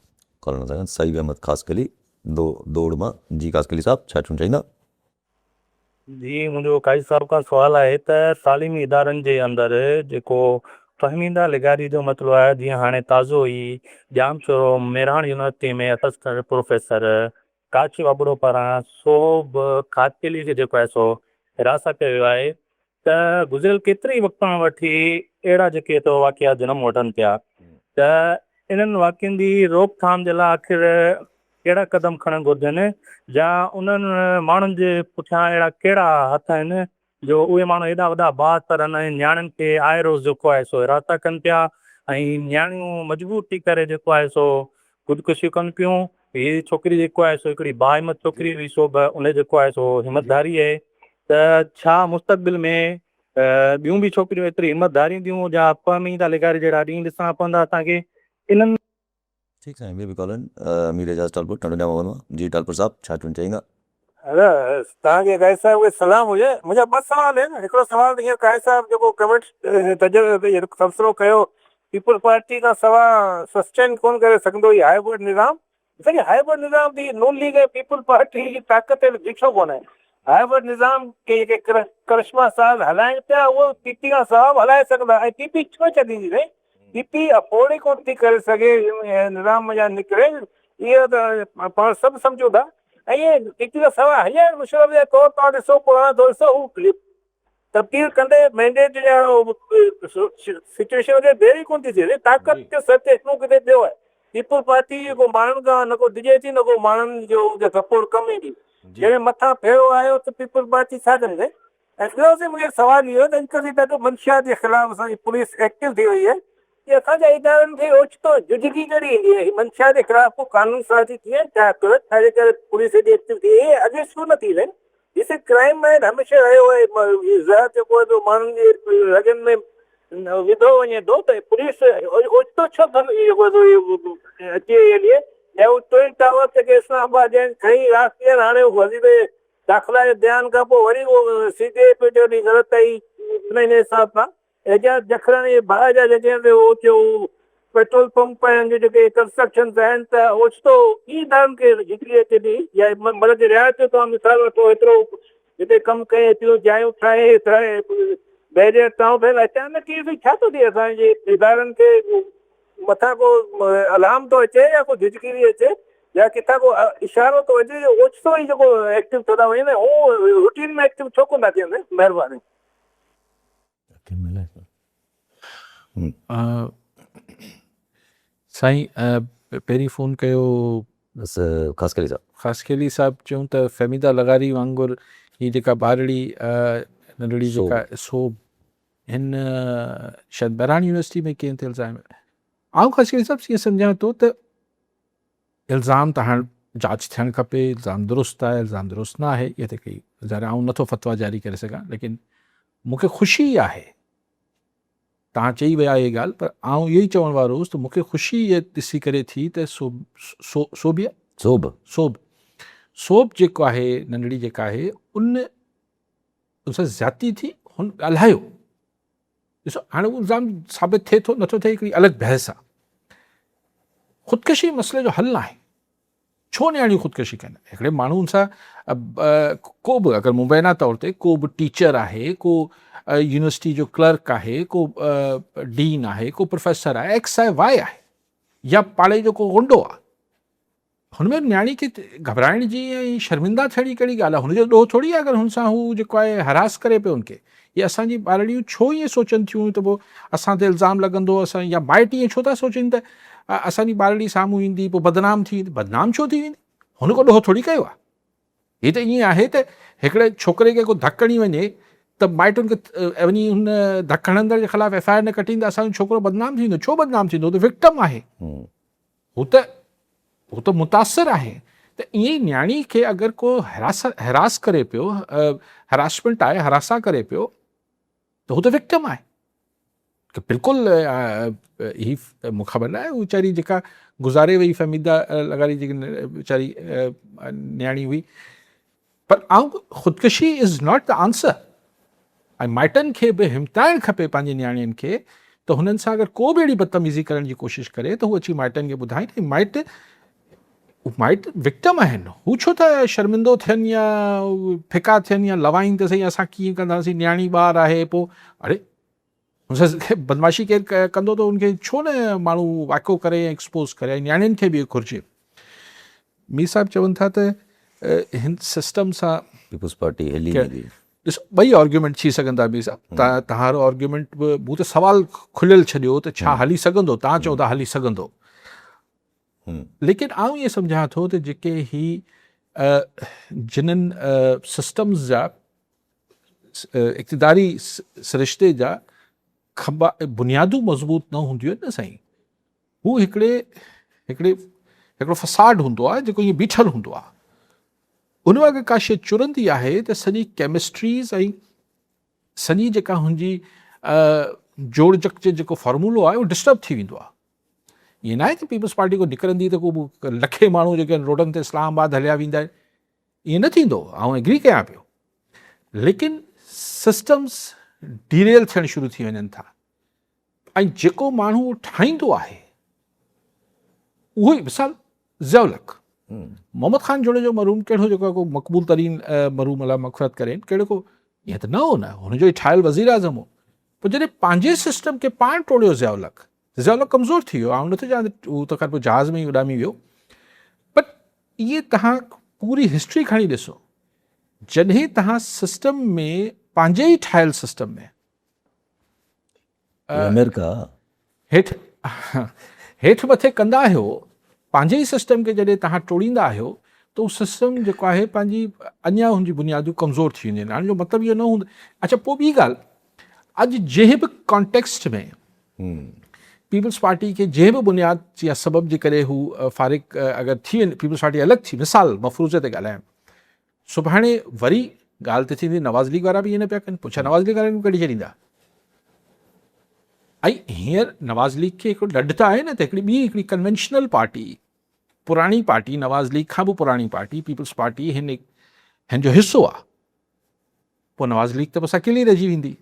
Caller Saeed Ahmed Khaskheli दौड़ मां जी ख़ासकली साहब छा चवणु चाहींदा। जी, मुंहिंजो काई साहब खां सुवालु आहे त तालीमी इदारनि जे अंदरि जेको फ़हमीदा लिगारी जो मसइलो आहे, जीअं हाणे ताज़ो ई ॼाम चोरो मेरठ यूनिवर्सिटी में असिस्टेंट प्रोफेसर काशी वाबड़ो पारां सोब कातिली खे जेको आहे सो हिरासत कयो वियो आहे। त गुज़िरियल केतिरे ई वक़्त खां वठी अहिड़ा जेके तो वाक़िया जनम वठनि पिया, त इन्हनि वाक़ियनि जी रोकथाम जे लाइ आख़िर कहिड़ा क़दम खणणु घुरिजनि, या उन्हनि माण्हुनि जे पुठियां अहिड़ा कहिड़ा हथ आहिनि जो उहे माण्हू एॾा वॾा बात करनि ऐं नियाणियुनि खे आए रोज़ जेको आहे सो हिरासत कनि पिया, ऐं नियाणियूं मजबूर थी करे जेको आहे सो ख़ुदकुशी कनि पियूं। हीअ छोकिरी जेको आहे सो हिकिड़ी बाहिमत छोकिरी हुई, सो बि उन जेको आहे सो हिमतदारी आहे। त छा मुस्तक़बिल में ॿियूं बि छोकिरियूं एतिरी हिमतदारी ॾियूं, या फ़हमीदा लिगारी जहिड़ा ॾींहं ॾिसणा पवंदा असांखे इन्हनि। ठीकु आहे, ॿियो बि कॉल आहिनि। मीर एजाज़ टालपुर टंडो जाम वञो जी। टालपुर साहब छा चवणु चाहींदा? अरे तव्हांखे काइद साहिब खे सलाम हुजे। मुंहिंजा ॿ सुवाल आहिनि। हिकिड़ो सुवाल त हीअं काइद साहिब जेको कमेंट तबसरो कयो, पीपल पार्टी खां सवाइ सस्टेन कोन करे सघंदो ई हाइब्रिड निज़ाम। असांखे हाइब्रिड निज़ाम जी नून लीग ऐं पीपल पार्टी जी ताक़त ते ॾिठो कोन आहे। हाइब्रिड निज़ाम के जेके करिश्मा साहब हलाइनि पिया, उहो पीपी खां सवाइ हलाए सघंदा। ऐं पीपी छो छॾींदी अथई? पीपी अफोर्ड ई कोन थी करे सघे निज़ाम जा निकिरे। इहो त पाण सभु सम्झूं था। ऐं इहे पीपी खां सवाइ हींअर मुशरफ जे तौरु तव्हां ॾिसो, पुराणो दौर ॾिसो, हू क्लिप तब्दील कंदे मैंडेट जा सिचुएशन खे देरी कोन थी थिए। ताक़त जो सच हेतिरो किथे ॿियो आहे। पीपल पार्टी को माण्हुनि खां न को डिॼे थी, न को माण्हुनि जो सपोर्ट कमु ईंदी। जॾहिं मथां फेरो आयो त पीपल पार्टी छा कंदे? ऐं ॿियो से मूंखे सवाल इहो त अॼुकल्ह ॾाढो मंशियात जे ख़िलाफ़ असांजी पुलिस एक्टिव थी वई आहे कि असांजे इदारनि खे ओचितो जुजगी कहिड़ी ईंदी आहे। मंशियात जे ख़िलाफ़ को कानून साज़ी थी वञे, छाजे करे पुलिस हेॾी एक्टिव थी वई। अॻे छो न थी वञे? जिसे क्राइम में हमेशह रहियो आहे, ज़हर जेको आहे माण्हुनि जे रगनि में विधो वञे थो, त पुलिस ओचितो छो अची वई हली आहे। ऐं उहो ट्विन टावर जेके इस्लामाबाद जंहिं खई राष्ट्रीय, हाणे वज़ीर दाख़िला जे बयान खां पोइ वरी उहो सीधे पे जो ज़रूरत आई उन हिसाब सां। एजाज जखरानी जे भाउ जा जेके उहो पेट्रोल पंप आहिनि, जेके कंस्ट्रक्शन आहिनि, त ओचितो ई दान खे जिगरी अचे थी, या मतिलबु रियायत जो तव्हां मिसाल वठो, एतिरो जिते कमु कए एतिरो जायूं ठाहे बैरियर तां थियल, अचानक इहो छा थो थिए? असांजे इदारनि खे मथां को अलार्म थो अचे, या को झिझकी अचे, या किथां को इशारो थो अचे, ओचितो ई जेको एक्टिव थो था वञनि। उहो रूटीन में एक्टिव छो कोन था थियनि? महिरबानी। साईं पहिरीं फ़ोन कयो बसि ख़ासि साहब ख़ासकेली साहिबु चयूं त फ़हमीदा लगारी वांगुरु हीअ जेका ॿारड़ी नंढड़ी जेका सोब हिन शायदि बहरान यूनिवर्सिटी में कीअं थियो इल्ज़ाम? आउं ख़ासकेली साहिबु ईअं सम्झां थो त इल्ज़ाम त हाणे जांच थियणु खपे। इल्ज़ाम दुरुस्त आहे, इल्ज़ाम दुरुस्त न आहे, इहा त कई ज़ाहिर आउं नथो फ़तवा जारी करे सघां। लेकिन मूंखे ख़ुशी आहे, तव्हां चई विया इहा ॻाल्हि, पर आउं इहो ई चवण वारो हुउसि त मूंखे ख़ुशी इहा ॾिसी करे थी त सोब जेको आहे, नंढड़ी जेका आहे, उनसां ज़्यादती थी, हुन ॻाल्हायो। ॾिसो हाणे उहो इल्ज़ाम साबित थिए थो नथो थिए, हिकिड़ी अलॻि बहस आहे। ख़ुदकशी मसइले जो हल न आहे। छो नियाणियूं ख़ुदकशी कनि? हिकिड़े माण्हू सां को बि अगरि मुबैना तौर ते को बि टीचर आहे, को यूनिवर्सिटी जो क्लर्क आहे, को डीन आहे, को प्रोफेसर आहे, एक्स आहे, वाई आहे, या पाड़े जो को गुंडो आहे, हुनमें नियाणी खे घबराइण जी ऐं शर्मिंदा थियण जी कहिड़ी ॻाल्हि आहे? हुनजो ॾोह थोरी आहे अगरि हुन सां हू जेको आहे हरास करे पियो हुनखे। या असांजी ॿारड़ियूं छो ईअं सोचनि थियूं त पोइ असां ते इल्ज़ाम लॻंदो, असां या माइट ईअं छो था सोचनि त असांजी ॿारड़ी साम्हूं ईंदी पोइ बदनाम थी वेंदी? बदनाम छो थी वेंदी? हुन को ॾोह थोरी कयो आहे। हीअ त ईअं आहे त हिकिड़े छोकिरे खे को धकु हणी वञे त माइटुनि खे वञी हुन धकु हणंदड़ जे ख़िलाफ़ु FIR न कटींदा, असांजो छोकिरो बदनाम थींदो। छो बदनाम थींदो? हू त विक्टिम आहे, हू त मुतासिर आहे। त ईअं ई नियाणी खे अगरि को हरास करे पियो, हरासमेंट आहे, हरासा करे पियो, त हू त विक्टिम आहे। त बिल्कुलु ही मूंखे ख़बर न आहे, हू वीचारी जेका गुज़ारे वई फ़हमीदा लगारी जेकी वीचारी नियाणी हुई। पर आउं ख़ुदकशी इज़ नॉट द आंसर। ऐं माइटनि खे बि हिमताइणु खपे पंहिंजी नियाणियुनि खे, त हुननि सां अगरि को बि अहिड़ी बदतमीज़ी करण जी कोशिशि करे त हू अची माइटनि खे ॿुधाइनि। माइट विक्टिम आहिनि, हू छो त शर्मिंदो थियनि या फिका थियनि या लवाइनि त सही असां कीअं कंदासीं, नियाणी ॿार आहे। पोइ अड़े हुनसां बदमाशी केरु कंदो त उनखे छो न माण्हू वाइको करे ऐं एक्सपोज़ करे, ऐं नियाणियुनि खे बि घुरिजे। मीर साहिबु चवनि था त हिन सिस्टम सां पीपुल्स पार्टी हिली के- वेंदी। ॾिसो ॿई आर्ग्यूमेंट थी सघनि था। मीर साहिबु तव्हांजो आर्ग्यूमेंट बि मूं त सवाल खुलियल छॾियो त छा हली सघंदो, तव्हां चओ था हली सघंदो, लेकिन आउं इहे सम्झां थो त जेके ही जिन्हनि सिस्टम्स जा इक़्तिदारी सिरिश्ते जा खंबा बुनियादूं मज़बूत न हूंदियूं आहिनि न साईं, हू हिकिड़ो फसाड हूंदो आहे जेको ईअं बीठल हूंदो आहे। उन वक़्तु का शइ चुरंदी आहे त सॼी केमिस्ट्रीज़ ऐं सॼी जेका हुनजी जोड़ जक जो जेको फॉर्मूलो आहे उहो डिस्टर्ब थी वेंदो आहे। ईअं न आहे त पीपल्स पार्टी को निकिरंदी त को लखे माण्हू जेके आहिनि रोडनि ते इस्लामाबाद हलिया वेंदा आहिनि, ईअं न थींदो। आउं एग्री कयां पियो, लेकिन सिस्टम्स डीरेल थियणु शुरू थी वञनि था, ऐं जेको माण्हू ठाहींदो आहे उहो ई मिसाल ज़ियाउलक मोहम्मद ख़ान जोड़े जो मरूम कहिड़ो जेको को मक़बूल तरीन मरूम अला मग़फ़िरत करेनि, कहिड़ो को ईअं त न हो, न हुनजो ई ठाहियल वज़ीर आज़म हो। पोइ जॾहिं पंहिंजे सिस्टम खे पाण टोड़ियो ज़ियाउलक कमज़ोर थी वियो। आउं नथो चवां उहो त ख़ैर पोइ जहाज़ में ई उॾामी वियो, बट इहे तव्हां पूरी हिस्ट्री खणी ॾिसो, जॾहिं तव्हां सिस्टम में पंहिंजे ई ठहियल सिस्टम में अमेरिका हेठि मथे कंदा आहियो, पंहिंजे ई सिस्टम खे जॾहिं तव्हां टोड़ींदा आहियो त उहो सिस्टम जेको आहे पंहिंजी अञा हुनजी बुनियादियूं कमज़ोर थी वेंदियूं आहिनि। हाणे जो मतिलबु इहो न हूंदो। अच्छा, पोइ ॿी ॻाल्हि, अॼु जंहिं बि कॉन्टेक्स्ट में पीपल्स पार्टी खे जंहिं बि बुनियाद या सबब जे करे हू फारिग अगरि थी वञे, पीपल्स पार्टी अलॻि थी, मिसाल मफ़रूज़े ते ॻाल्हायूं, सुभाणे वरी ॻाल्हि त थींदी नवाज़ लीग वारा बि ईअं न पिया कनि, पुछा नवाज़ लीग वारनि खे कढी छॾींदा। ऐं हींअर नवाज़ लीग खे हिकिड़ो ॾंढ त आहे न त हिकिड़ी कन्वेंशनल पार्टी, पुराणी पार्टी, नवाज़ लीग खां बि पुराणी पार्टी पीपल्स पार्टी हिन जो हिसो आहे। पोइ नवाज़ लीग त बसि अकेली रहिजी वेंदी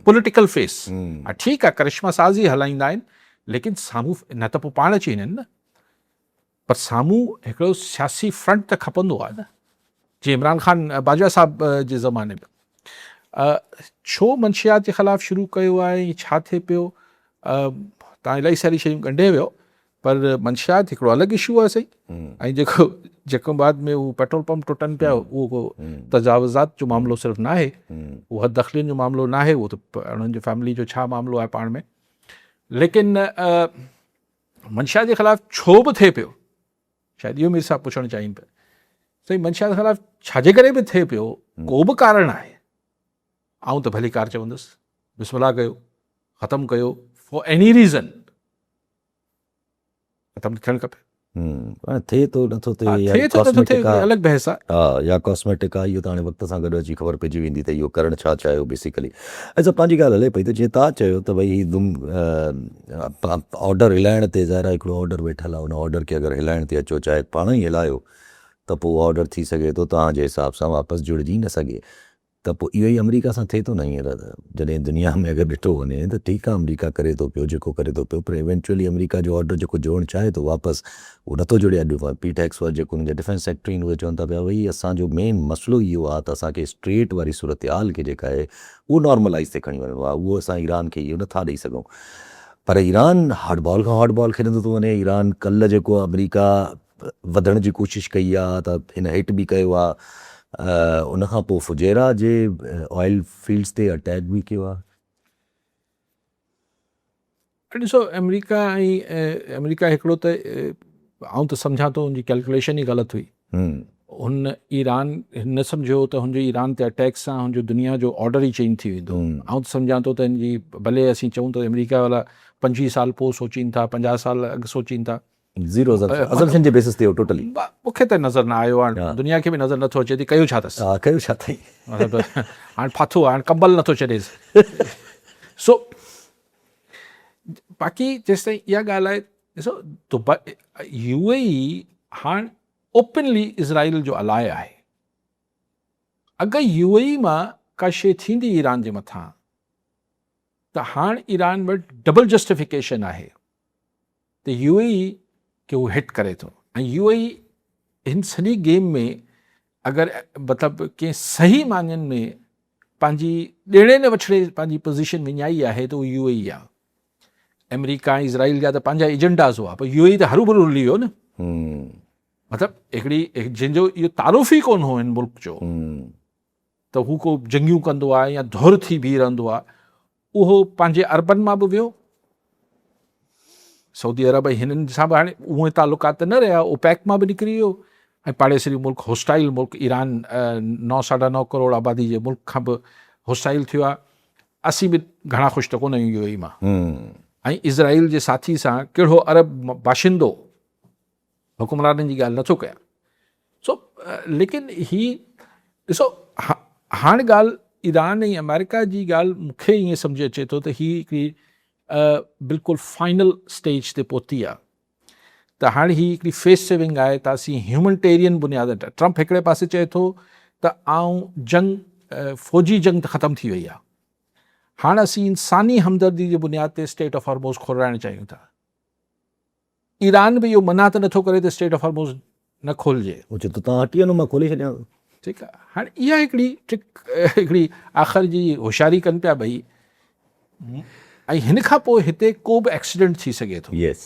पॉलिटिकल फेस। ठीकु आहे, करिश्मा साज़ ई हलाईंदा आहिनि, लेकिन साम्हूं न त पोइ पाण अची वञनि न, पर साम्हूं हिकिड़ो सियासी फ्रंट त खपंदो आहे न, जीअं इमरान ख़ान बाजवा साहब जे ज़माने में छो मंशियात जे ख़िलाफ़ु शुरू कयो आहे, छा थिए पियो, तव्हां इलाही सारी शयूं ॻंढे वियो, पर मंशियात हिकिड़ो अलॻि इशू आहे सही। ऐं जेको बाद में उहो पेट्रोल पंप टुटनि पिया, उहो को तजावुज़ात जो मामिलो सिर्फ़ु न आहे, उहो हद दख़लियुनि जो मामिलो न आहे, उहो त उन्हनि जो फैमिली जो छा मामिलो आहे पाण में। लेकिन मंशियात जे ख़िलाफ़ु छो बि थिए पियो, शायदि इहो मीर साहब पुछणु चाहिनि पिया, सही मंशियात जे ख़िलाफ़ु छाजे करे बि थिए पियो, को बि कारण आहे, आउं त भली कार चवंदुसि, बिस्मिल्लाह कयो, ख़तमु कयो, फॉर एनी रीज़न ख़तमु थियणु खपे। थिए थो नथो थिए, अलॻि बहस आहे। हा, या कॉस्मेटिक आहे, इहो त हाणे वक़्त सां गॾु अची ख़बर पइजी वेंदी त इहो करणु छा चाहियो बेसिकली। अच्छा, पंहिंजी ॻाल्हि हले पई त जीअं तव्हां चयो त भई ऑडर हिलाइण ते ज़ाहिर आहे हिकिड़ो ऑडर वेठल आहे, उन ऑडर खे अगरि हिलाइण ते अचो, चाहे पाण ई हिलायो त पोइ उहो ऑडर थी सघे थो तव्हांजे हिसाब सां वापसि जुड़िजी न सघे। त पोइ इहो ई अमरीका सां थिए थो न हींअर, जॾहिं दुनिया में अगरि ॾिठो वञे त ठीकु आहे अमरीका करे थो पियो जेको करे थो पियो, पर इवेंचुअली अमरीका जो ऑडर जेको जोड़णु चाहे थो वापसि उहो नथो जुड़े। अॼु पीट एक्सपर्ट जेको हुनजा डिफेंस सेक्रेटरी आहिनि उहे चवनि था पिया भई असांजो मेन मसइलो इहो आहे त असांखे स्ट्रेट वारी सूरत हाल खे जेका आहे उहो नॉर्मलाइज़ ते खणी वञिणो आहे, उहो असां ईरान खे इहो नथा ॾेई सघूं। पर ईरान हार्डबॉल खां हार्डबॉल खेॾंदो थो वञे। ईरान कल्ह जेको अमरीका वधण जी कोशिशि कई आहे त हिन हिट बि कयो आहे, उनखां पोइ फुजेरा जे ऑयल फील्ड्स ते अटैक बि कयो आहे। ॾिसो, अमेरिका हिकिड़ो त आउं त सम्झां थो हुनजी कैलकुलेशन ई ग़लति हुई। हुन ईरान न सम्झो त हुनजो ईरान ते अटैक सां हुनजो दुनिया जो ऑर्डर ई चेंज थी वेंदो। आउं त सम्झां थो त हिनजी भले असीं चऊं त अमेरिका वारा 25 साल पोइ सोचीनि था, 50 साल अॻु सोचीनि था, ज़ीरो असम्पशन जे बेसिस ते हो टोटली मूंखे त नज़र न आयो, हाणे दुनिया खे बि नज़र नथो अचे थी कयो छा अथसि, कयो छा अथई, मतिलबु हाणे फाथो आहे, हाणे कंबल नथो छॾेसि। सो बाक़ी जेसिताईं इहा ॻाल्हि आहे, ॾिसो UAE हाणे ओपनली इज़राइल जो अलाए आहे। अगरि UAE मां का शइ थींदी ईरान जे मथां त हाणे ईरान वटि डबल जस्टिफिकेशन आहे त UAE खे उहो हिट करे थो। ऐं UAE हिन सॼी गेम में अगरि मतिलबु कंहिं सही माङनि में पंहिंजी ॾिणे न वठणे पंहिंजी पोज़ीशन विञाई आहे त उहो UAE आहे। अमेरिका ऐं इज़राइल जा त पंहिंजा एजेंडास हुआ, पर UAE त हरूभरू हली वियो न। मतिलबु हिकिड़ी जंहिंजो इहो तारुफ़ ई कोन हो हिन मुल्क जो त हू को जंगियूं कंदो आहे या धुर थी बीह रहंदो आहे, उहो पंहिंजे अरबनि मां बि वियो। सऊदी अरब हिननि सां बि हाणे उहे तालुकात न रहिया, ओपेक मां बि निकिरी वियो ऐं पाड़ेसरी मुल्क होस्टाइल मुल्क ईरान 9-9.5 करोड़ आबादी जे मुल्क खां बि होस्टाइल थियो आहे। असीं बि घणा ख़ुशि त कोन आहियूं UAE मां। ऐं इज़राइल जे साथी सां कहिड़ो अरब बाशिंदो हुकुमराननि जी ॻाल्हि नथो कयां। सो लेकिन ही ॾिसो, हाणे ॻाल्हि ईरान ऐं अमेरिका जी ॻाल्हि मूंखे ईअं सम्झ अचे थो त ही हिकिड़ी बिल्कुलु फाइनल स्टेज ते पहुती आहे। त हाणे ही हिकिड़ी फेस सेविंग आहे त असीं ह्यूमनिटेरियन बुनियाद ते, ट्रम्प हिकिड़े पासे चए थो त जंग फ़ौजी जंग त ख़तमु थी वई आहे, हाणे असीं इंसानी हमदर्दी जे बुनियाद ते स्टेट ऑफ हॉर्मोज़ खोलाइणु चाहियूं था। ईरान बि इहो मना त नथो करे त स्टेट ऑफ हॉर्मोज़ न खोलिजे, वो चए तो तव्हां हटी वञो, मां खोले छॾियां। ठीकु आहे। हाणे इहा हिकिड़ी हिकिड़ी आख़िर जी होशियारी कनि पिया ॿई, ऐं हिन खां पोइ हिते को बि एक्सीडेंट थी सघे थो, यस,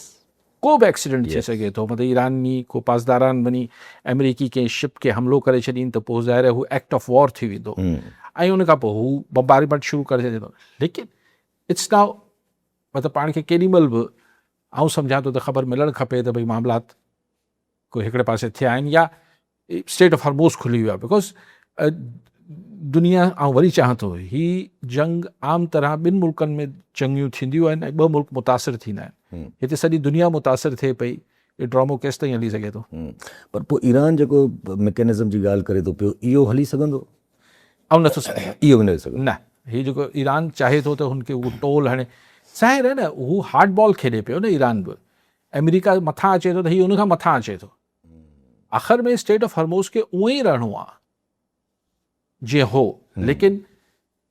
को बि एक्सीडेंट थी सघे थो। मतिलबु ईरानी को पासदारान वञी अमेरिकी कंहिं शिप खे हमिलो करे छॾीनि त पोइ ज़ाहिर हू एक्ट ऑफ वॉर थी वेंदो ऐं उन खां पोइ हू बम्बारीमेंट शुरू करे छॾे थो। लेकिन इट्स नाउ मतिलबु पाण खे केॾीमहिल बि आउं सम्झां थो त ख़बर मिलणु खपे त भई मामलात को हिकिड़े पासे थिया आहिनि या स्टेट ऑफ हॉर्मोज़ खुली वियो आहे। बिकॉज दुनिया, ऐं वरी चाहियां थो, ही जंग आम तरह ॿिनि मुल्कनि में जंगियूं थींदियूं आहिनि ऐं ॿ मुल्क मुतासिर थींदा आहिनि। हिते सॼी दुनिया मुतासिर थिए पई, इहो ड्रामो केसि ताईं हली सघे थो। पर पोइ ईरान जेको मैकेनिज़म जी ॻाल्हि करे थो पियो, इहो हली सघंदो? ऐं नथो सघे, इहो बि न सघंदो। न, हीउ जेको ईरान चाहे थो त हुनखे उहो टोल हणे, ज़ाहिर आहे न हू हार्ड बॉल खेॾे पियो न ईरान बि। अमेरिका मथां अचे थो त हीउ उनखां मथां अचे थो। आख़िर में स्टेट ऑफ हॉर्मोज़ खे उअं ई रहणो आहे जीअं हो, लेकिन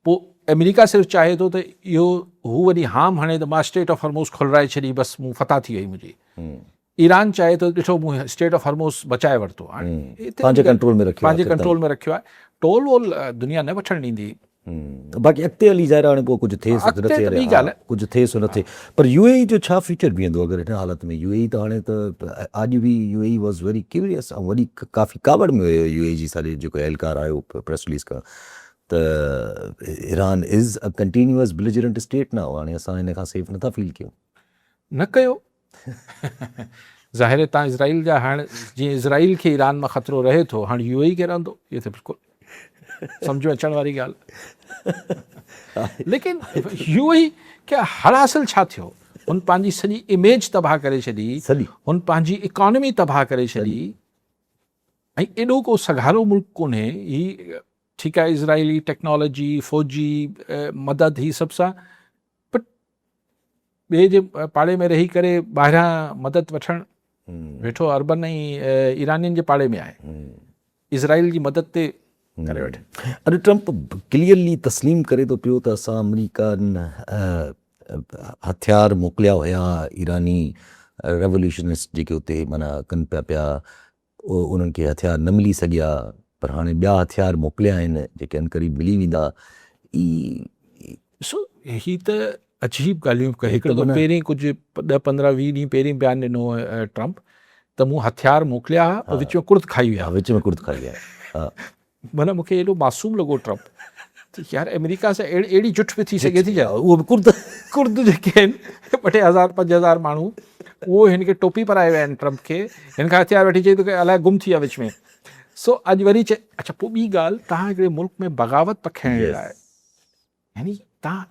पोइ अमेरिका सिर्फ़ु चाहे थो त इहो हू वरी हाम हणे त मां स्टेट ऑफ हॉर्मोज़ खोलाए छॾी, बसि मूं फतह थी वई मुंहिंजी। ईरान चाहे थो ॾिठो मूं स्टेट ऑफ हॉर्मोज़ बचाए वरितो, हाणे पंहिंजे कंट्रोल में रखियो, पंहिंजे कंट्रोल में रखियो आहे। टोल वोल दुनिया न वठणु ॾींदी। बाक़ी अॻिते हली ज़ाहिर हाणे पोइ कुझु थिएसि न थिए, कुझु थिएसि न थिए। पर UAE जो छा फ्यूचर बीहंदो अगरि हिन हालत में? UAE त हाणे त अॼु बि UAE वॉज़ वेरी क्यूरियस, ऐं वरी काफ़ी कावड़ में हुयो UAE जी सारी जेको एहलकार आयो प्रेस रिलीज़ खां, त Iran is a continuous belligerent state ना, हाणे असां हिन खां सेफ नथा फील कयूं। न कयो ज़ाहिर तव्हां इज़राइल जा, हाणे जीअं इज़राइल खे ईरान मां ख़तरो रहे थो, हाणे UAE खे रहंदो, इहो त बिल्कुलु सम्झो अचण वारी ॻाल्हि। लेकिन UAE खे हर हासिल छा थियो? हुन पंहिंजी सॼी इमेज तबाह करे छॾी, हुन पंहिंजी इकॉनमी तबाह करे छॾी, ऐं एॾो को सघारो मुल्क कोन्हे ही। ठीकु आहे, इज़राइली टेक्नोलॉजी, फ़ौजी मदद, ही सभ सां, बट ॿिए जे पाड़े में रही करे ॿाहिरां मदद वठणु वेठो अरबन ऐं ईरानियुनि जे पाड़े में आहे, इज़राइल जी मदद ते करे वठे। अॼु ट्रम्प क्लियरली तस्लीम करे थो पियो त असां अमरीकन हथियार मोकिलिया हुया, ईरानी रेवोल्यूशनिस्ट जेके उते माना कनि पिया उन्हनि खे हथियार न मिली सघिया, पर हाणे ॿिया हथियार मोकिलिया आहिनि जेके अनक़रीब मिली वेंदा। ॾिसो, ही त अजीब ॻाल्हियूं कहे। हिकिड़ो पहिरीं कुझु 10-15-20 ॾींहं पहिरीं बयानु ॾिनो ट्रम्प त मूं हथियार मोकिलिया, विच में कुर्द खाई विया, विच में कुर्द खाई विया। माना मूंखे एॾो मासूम लॻो ट्रम्प, त यार अमेरिका सां अहिड़ी जुठ बि थी सघे थी छा? उहो बि कुर्द जेके आहिनि 2,000-5,000 माण्हू, उहो हिन खे टोपी पाराए विया आहिनि ट्रम्प खे, हिन खां हथियार वठी चई त अलाए गुम थी विया विच में। सो अॼु वरी चए, अच्छा पोइ ॿी ॻाल्हि, तव्हां हिकिड़े मुल्क में बग़ावत पखाइण लाइ, यानी तव्हां,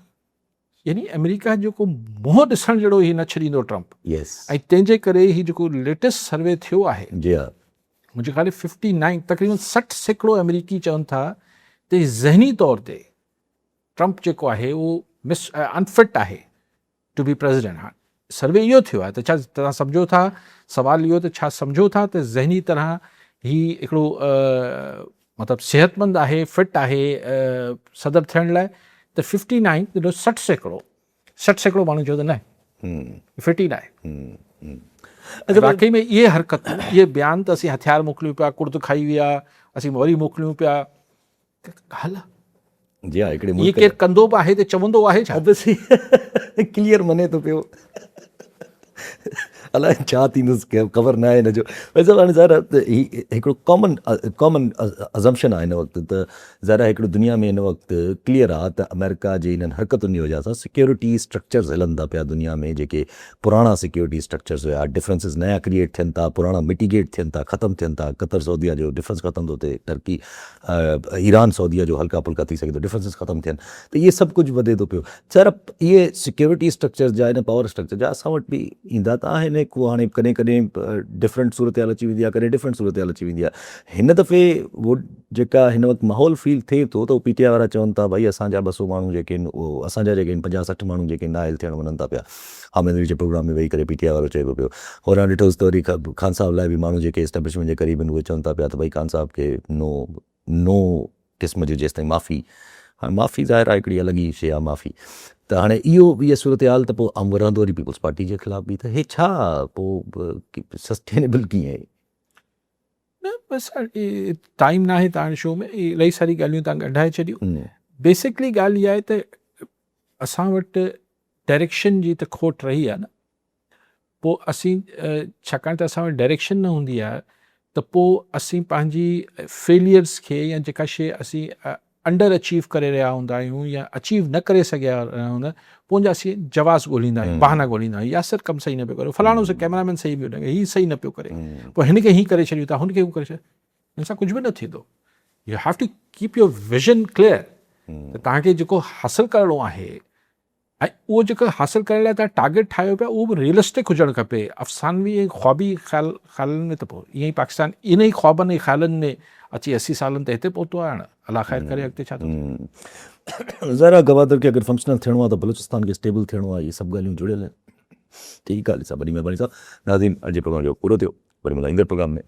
यानी अमेरिका जेको मुंहुं ॾिसण जहिड़ो ही न छॾींदो ट्रम्प। ऐं तंहिंजे करे ही जेको लेटेस्ट सर्वे थियो आहे, मुंहिंजे ख़्याल 59 तक़रीबन 60% अमेरिकी चवनि था त ज़हनी तौर ते ट्रम्प जेको आहे उहो अनफिट आहे टू बी प्रेसिडेंट। हाणे सर्वे इहो थियो आहे, त छा तव्हां सम्झो था, सवाल इहो त छा सम्झो था त ज़हनी तरह ही हिकिड़ो मतिलबु सेहतमंद आहे, फिट आहे सदर थियण लाइ? त 59 60% माण्हू चयो त न, फिट ई न आहे। वाकई में इहे हरकतूं, इहे बयान त असीं हथियार मोकिलियूं पिया, कुर्द खाई विया, असीं वरी मोकिलियूं पिया, ॻाल्हि जी हा हिकिड़े इहे मुल्क केरु कंदो बि आहे त चवंदो आहे छा? ऑब्वियसली क्लियर मञे थो पियो अलाए छा थींदुसि ख़बर न आहे हिनजो। वैसे हाणे ज़ाहिर आहे त हिकिड़ो कॉमन अज़म्पशन आहे हिन वक़्तु त ज़ाहिर आहे हिकिड़ो दुनिया में हिन वक़्तु क्लियर आहे त अमेरिका जी हिननि हरकतुनि जी वजह सां सिक्योरिटी स्ट्रक्चर्स हलनि था पिया दुनिया में, जेके पुराणा सिक्योरिटी स्ट्रक्चर्स हुया, डिफरेंसिस नया क्रिएट थियनि था, पुराणा मिटिगेट थियनि था, ख़तमु थियनि था। कतर सऊदीया जो डिफरेंस ख़तमु थो थिए, टर्की ईरान सऊदीया जो हल्का फुल्का थी सघे थो डिफरेंसिस ख़तमु थियनि, त इहे सभु कुझु वधे थो पियो। ज़ाहिर इहे सिक्योरिटी स्ट्रक्चर्स जा हिन पावर स्ट्रक्चर जा असां वटि बि ईंदा त आहिनि। को हाणे कॾहिं कॾहिं डिफरेंट सूरत हाल अची वेंदी आहे, कॾहिं डिफरेंट सूरत हाल अची वेंदी आहे। हिन दफ़े उहो जेका हिन वक़्तु माहौल फील थिए थो त उहो PTI वारा चवनि था भई असांजा 200 माण्हू जेके आहिनि उहो असांजा जेके आहिनि 50-60 माण्हू जेके नाइल थियण वञनि था पिया। आमदनी जे प्रोग्राम में वेही करे PTI वारो चए पियो और ॾिठोसि त वरी ख़ान साहब लाइ बि माण्हू जेके एस्टेब्लिशमेंट जे क़रीब आहिनि उहे चवनि था पिया त भई ख़ान साहब खे नो क़िस्म जी जेसिताईं माफ़ी, हाणे माफ़ी ज़ाहिर आहे हिकिड़ी अलॻि ई शइ आहे माफ़ी। त हाणे इहा सूरत हाल त पोइ रहंदो वरी पीपल्स पार्टी जे ख़िलाफ़ बि, त हे छा पोइ सस्टेनेबल कीअं आहे? न बसि टाइम न आहे तव्हांजे शो में, इलाही सारी ॻाल्हियूं तव्हां ॻंढाए छॾियूं। बेसिकली ॻाल्हि इहा आहे त असां वटि डायरेक्शन जी त खोट रही आहे न, पोइ असीं छाकाणि त असां वटि डायरेक्शन न हूंदी आहे त पोइ असीं पंहिंजी फेलियर्स खे या जेका शइ असीं अंडर अचीव करे रहिया हूंदा आहियूं या अचीव न करे सघिया रहिया हूंदा, पोइ असीं जवाज़ ॻोल्हींदा आहियूं, बहाना ॻोल्हींदा आहियूं, यासिर कमु सही न पियो करे, फलाणो से कैमरामैन सही पियो लॻे, हीअ सही न पियो करे, पोइ हिन खे हीअं करे छॾियूं था, हुनखे हू करे छॾियो, हिन सां कुझु बि न थींदो। You have to keep your vision clear त तव्हांखे जेको हासिलु करिणो आहे ऐं उहो जेको हासिलु करण लाइ तव्हां टारगेट ठाहियो पिया उहो बि रियलिस्टिक हुजणु खपे। अफ़सानवी ऐं ख़्वाबी ख़्यालनि में त पोइ ईअं ई पाकिस्तान इन ई ख़्वाबनि ऐं ख़्यालनि में अची 80 सालनि ते हिते पहुतो आहे। हाणे अलाह ख़ैर करे अॻिते छा थो थिए। ज़ाहिर आहे गवादर खे अगरि फंक्शनल थियणो आहे त बलूचिस्तान खे स्टेबल थियणो आहे, इहे सभु ॻाल्हियूं जुड़ियल आहिनि। ठीकु आहे साहब, वॾी महिरबानी साहब। नाज़रीन, अॼु जे प्रोग्राम जो पूरो थियो, वरी मिलंदा ईंदड़ प्रोग्राम में।